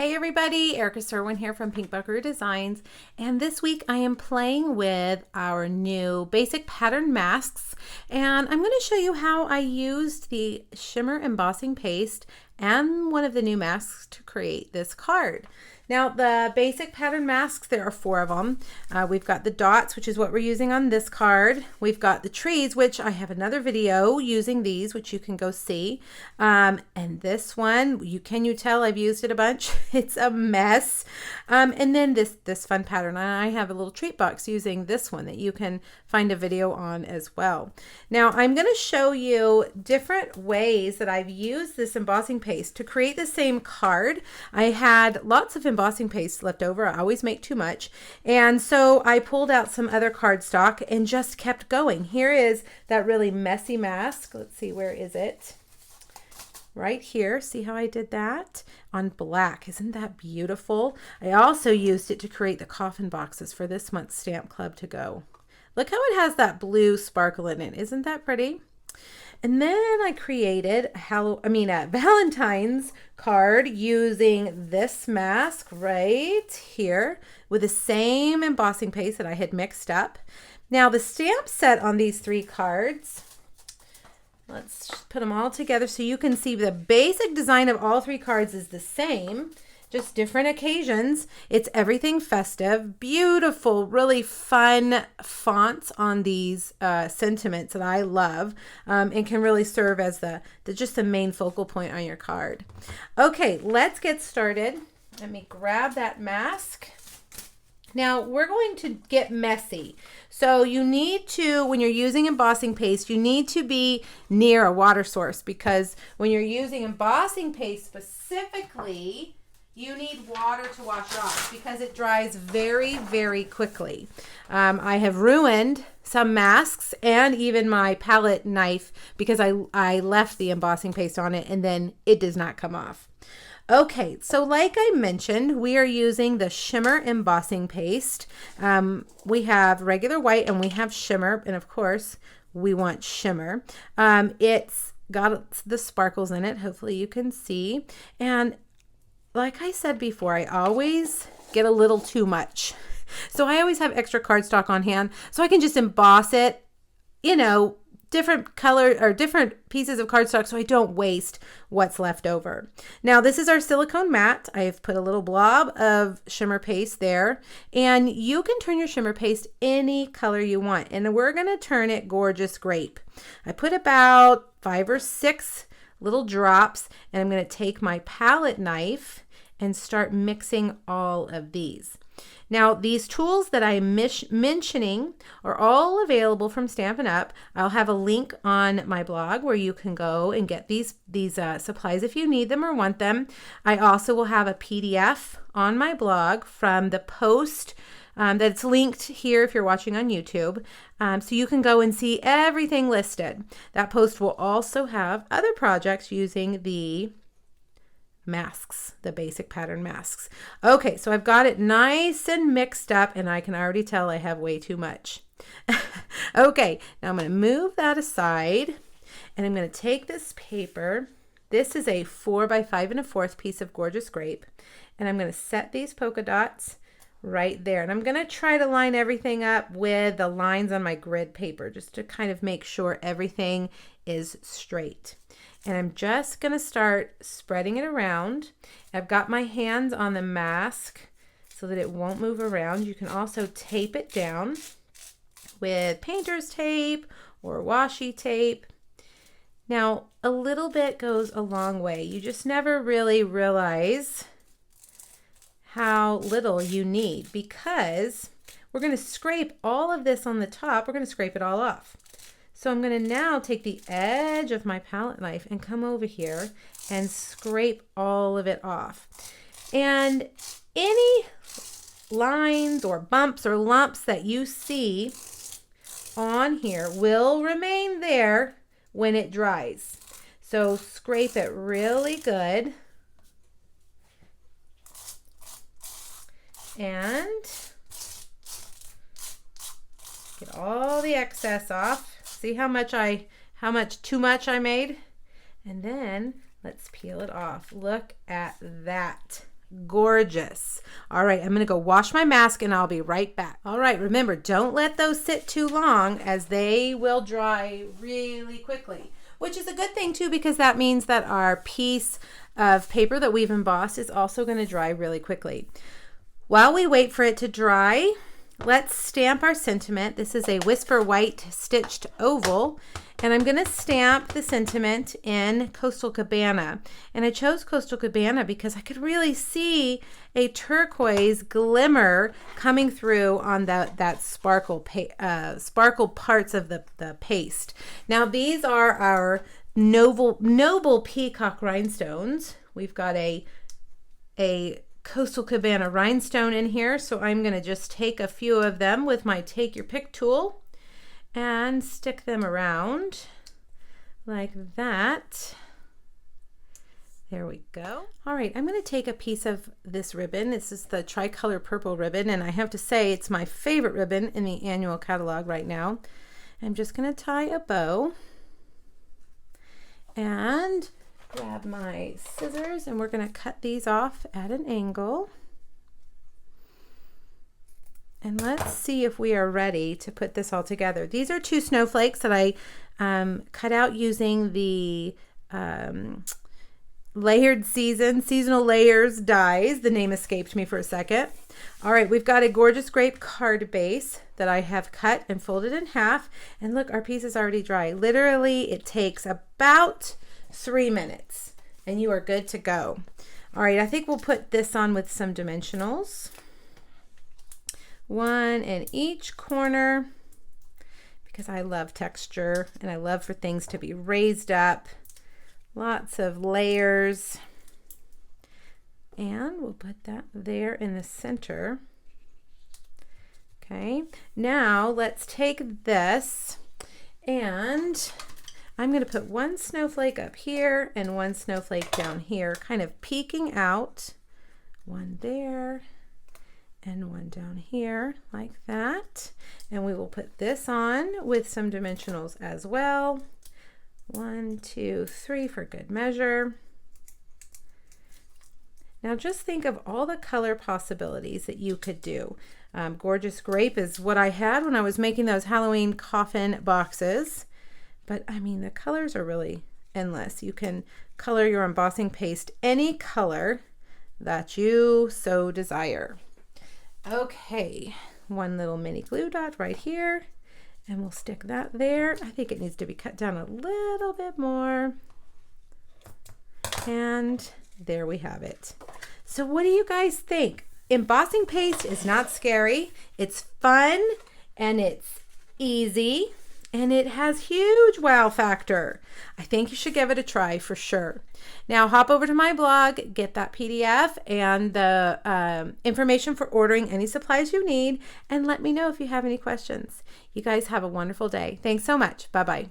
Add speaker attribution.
Speaker 1: Hey everybody, Erica Serwin here from Pink Buckaroo Designs, and this week I am playing with our new basic pattern masks, and I'm going to show you how I used the shimmer embossing paste and one of the new masks to create this card. Now the basic pattern masks, there are 4 of them. We've got the dots, which is what we're using on this card. We've got the trees, which I have another video using these, which you can go see. And this one, can you tell I've used it a bunch? It's a mess. And then this fun pattern. And I have a little treat box using this one that you can find a video on as well. Now I'm going to show you different ways that I've used this embossing paste to create the same card. I had lots of embossing paste left over. I always make too much, and so I pulled out some other cardstock and just kept going. Here is that really messy mask. Let's see, where is it? Right here. See how I did that on black? Isn't that beautiful? I also used it to create the coffin boxes for this month's Stamp Club to go. Look how it has that blue sparkle in it. Isn't that pretty? And then I created a Valentine's card using this mask right here with the same embossing paste that I had mixed up. Now the stamp set on these 3 cards, let's put them all together so you can see the basic design of all 3 cards is the same. Just different occasions. It's everything festive, beautiful, really fun fonts on these sentiments that I love, and can really serve as just the main focal point on your card. Okay, let's get started. Let me grab that mask. Now we're going to get messy. So you need to, when you're using embossing paste, you need to be near a water source, because when you're using embossing paste specifically, you need water to wash it off because it dries very, very quickly. I have ruined some masks and even my palette knife because I left the embossing paste on it and then it does not come off. Okay, so like I mentioned, we are using the shimmer embossing paste. We have regular white and we have shimmer, and of course we want shimmer. It's got the sparkles in it, hopefully you can see. And like I said before, I always get a little too much. So I always have extra cardstock on hand so I can just emboss it, different color or different pieces of cardstock so I don't waste what's left over. Now this is our silicone mat. I've put a little blob of shimmer paste there, and you can turn your shimmer paste any color you want, and we're going to turn it Gorgeous Grape. I put about 5 or 6 little drops, and I'm going to take my palette knife and start mixing all of these. Now these tools that I'm mentioning are all available from Stampin' Up. I'll have a link on my blog where you can go and get these supplies if you need them or want them. I also will have a PDF on my blog from the post that's linked here if you're watching on YouTube, so you can go and see everything listed. That post will also have other projects using the masks, the basic pattern masks. Okay, so I've got it nice and mixed up, and I can already tell I have way too much. Okay, now I'm going to move that aside, and I'm going to take this paper. This is a 4 by 5 1/4 piece of Gorgeous Grape, and I'm going to set these polka dots right there, and I'm going to try to line everything up with the lines on my grid paper just to kind of make sure everything is straight. And I'm just going to start spreading it around. I've got my hands on the mask so that it won't move around. You can also tape it down with painter's tape or washi tape. Now, a little bit goes a long way. You just never really realize how little you need, because we're going to scrape all of this on the top. We're going to scrape it all off. So I'm going to now take the edge of my palette knife and come over here and scrape all of it off. And any lines or bumps or lumps that you see on here will remain there when it dries. So scrape it really good. And get all the excess off. See how much too much I made? And then let's peel it off. Look at that. Gorgeous. All right, I'm going to go wash my mask and I'll be right back. All right, remember, don't let those sit too long as they will dry really quickly, which is a good thing too, because that means that our piece of paper that we've embossed is also going to dry really quickly. While we wait for it to dry, let's stamp our sentiment. This is a Whisper White stitched oval, and I'm going to stamp the sentiment in Coastal Cabana. And I chose Coastal Cabana because I could really see a turquoise glimmer coming through on that sparkle parts of the paste. Now these are our noble peacock rhinestones. We've got a Coastal Cabana rhinestone in here, so I'm going to just take a few of them with my Take Your Pick tool and stick them around like that. There we go. All right, I'm going to take a piece of this ribbon. This is the tricolor purple ribbon, and I have to say it's my favorite ribbon in the annual catalog right now. I'm just going to tie a bow and grab my scissors, and we're going to cut these off at an angle. And let's see if we are ready to put this all together. These are 2 snowflakes that I cut out using the seasonal layers dies. The name escaped me for a second. All right, we've got a gorgeous grape card base that I have cut and folded in half. And look, our piece is already dry. Literally, it takes about 3 minutes and you are good to go. All right, I think we'll put this on with some dimensionals. 1 in each corner, because I love texture and I love for things to be raised up. Lots of layers. And we'll put that there in the center. Okay, now let's take this, and I'm going to put 1 snowflake up here and 1 snowflake down here, kind of peeking out. 1 there and 1 down here like that. And we will put this on with some dimensionals as well. 1, 2, 3 for good measure. Now just think of all the color possibilities that you could do. Gorgeous grape is what I had when I was making those Halloween coffin boxes. But I mean, the colors are really endless. You can color your embossing paste any color that you so desire. Okay, 1 little mini glue dot right here, and we'll stick that there. I think it needs to be cut down a little bit more. And there we have it. So what do you guys think? Embossing paste is not scary. It's fun and it's easy. And it has huge wow factor. I think you should give it a try for sure. Now hop over to my blog, get that PDF and the information for ordering any supplies you need, and let me know if you have any questions. You guys have a wonderful day. Thanks so much. Bye-bye.